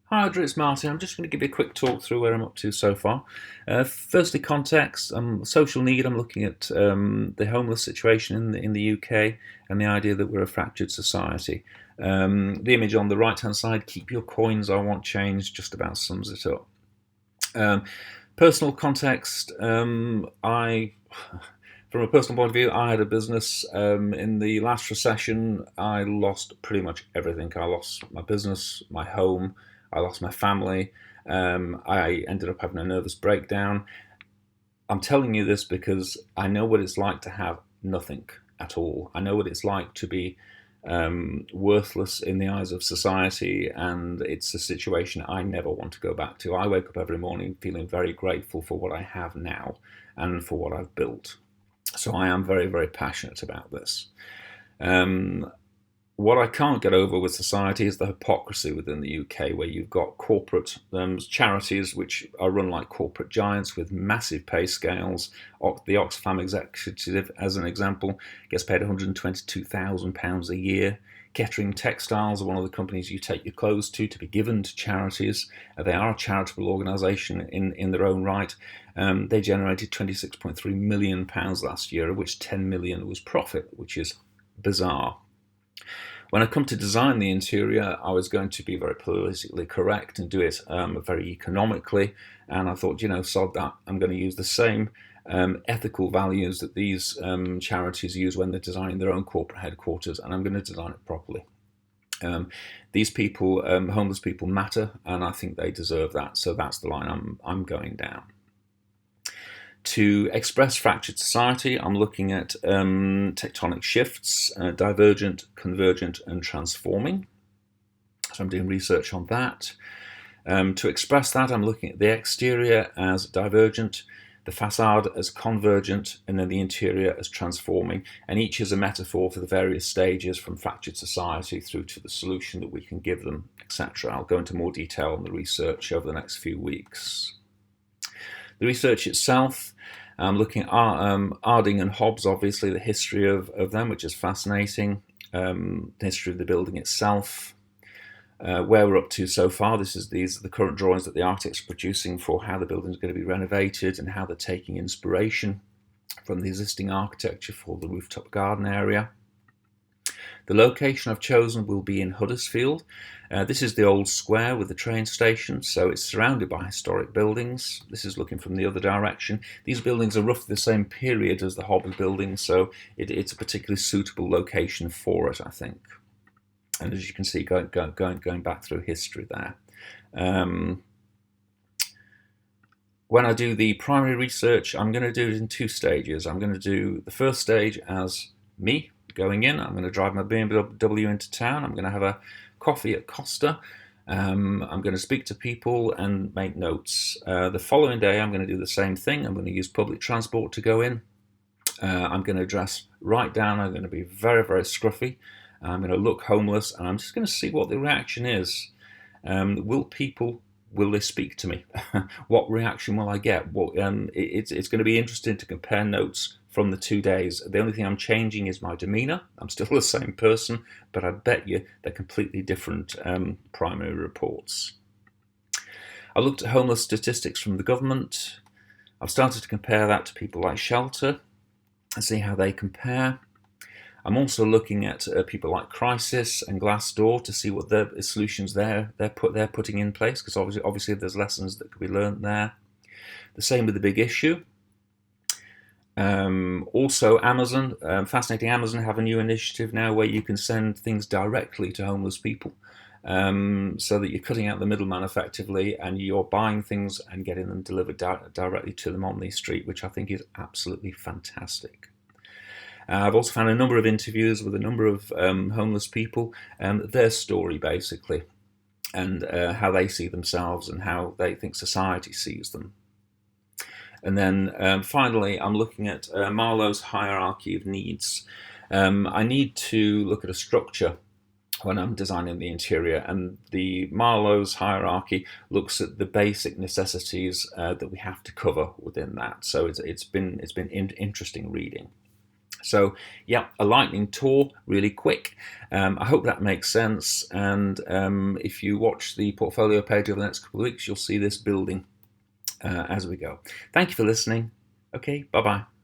Hi, Andrew, it's Martin. I'm just going to give you a quick talk through where I'm up to so far. Firstly, context. Social need. I'm looking at the homeless situation in the UK and the idea that we're a fractured society. The image on the right-hand side, keep your coins, I want change, just about sums it up. Um, Personal context. From a personal point of view, I had a business. In the last recession, I lost pretty much everything. I lost my business, my home, I lost my family. I ended up having a nervous breakdown. I'm telling you this because I know what it's like to have nothing at all. I know what it's like to be worthless in the eyes of society, and it's a situation I never want to go back to. I wake up every morning feeling very grateful for what I have now and for what I've built. So I am very, very passionate about this. Um, what I can't get over with society is the hypocrisy within the UK, where you've got corporate charities which are run like corporate giants with massive pay scales. The Oxfam executive, as an example, gets paid £122,000 a year. Kettering Textiles are one of the companies you take your clothes to be given to charities. They are a charitable organisation in their own right. They generated £26.3 million last year, of which £10 million was profit, which is bizarre. When I come to design the interior, I was going to be very politically correct and do it very economically. And I thought, sod that. I'm going to use the same ethical values that these charities use when they're designing their own corporate headquarters, and I'm going to design it properly. These people, homeless people, matter, and I think they deserve that. So that's the line I'm going down. To express fractured society, I'm looking at tectonic shifts, divergent, convergent, and transforming. So I'm doing research on that. To express that, I'm looking at the exterior as divergent, the facade as convergent, and then the interior as transforming. And each is a metaphor for the various stages from fractured society through to the solution that we can give them, etc. I'll go into more detail on the research over the next few weeks. The research itself, I'm looking at Arding and Hobbs, obviously, the history of them, which is fascinating. The history of the building itself, where we're up to so far. These are the current drawings that the architects are producing for how the building is going to be renovated and how they're taking inspiration from the existing architecture for the rooftop garden area. The location I've chosen will be in Huddersfield. This is the old square with the train station, so it's surrounded by historic buildings. This is looking from the other direction. These buildings are roughly the same period as the Hobby building, so it's a particularly suitable location for it, I think. And as you can see, going back through history there. When I do the primary research, I'm going to do it in two stages. I'm going to do the first stage as me, going in. I'm going to drive my BMW into town. I'm going to have a coffee at Costa. I'm going to speak to people and make notes. The following day, I'm going to do the same thing. I'm going to use public transport to go in. I'm going to dress right down. I'm going to be very, very scruffy. I'm going to look homeless, and I'm just going to see what the reaction is. Will they speak to me? What reaction will I get? It's going to be interesting to compare notes from the 2 days. The only thing I'm changing is my demeanour. I'm still the same person, but I bet you they're completely different primary reports. I looked at homeless statistics from the government. I've started to compare that to people like Shelter and see how they compare. I'm also looking at people like Crisis and Glassdoor to see what the solutions they're putting in place, because obviously there's lessons that could be learned there. The same with the Big Issue. Also Amazon, fascinating. Amazon have a new initiative now where you can send things directly to homeless people, so that you're cutting out the middleman effectively, and you're buying things and getting them delivered directly to them on the street, which I think is absolutely fantastic. I've also found a number of interviews with a number of homeless people, their story basically, and how they see themselves and how they think society sees them. And then finally, I'm looking at Maslows Hierarchy of needs. I need to look at a structure when I'm designing the interior, and the Maslows hierarchy looks at the basic necessities that we have to cover within that. So it's been interesting reading. So yeah, a lightning tour, really quick. I hope that makes sense. And if you watch the portfolio page over the next couple of weeks, you'll see this building as we go. Thank you for listening. Okay, bye-bye.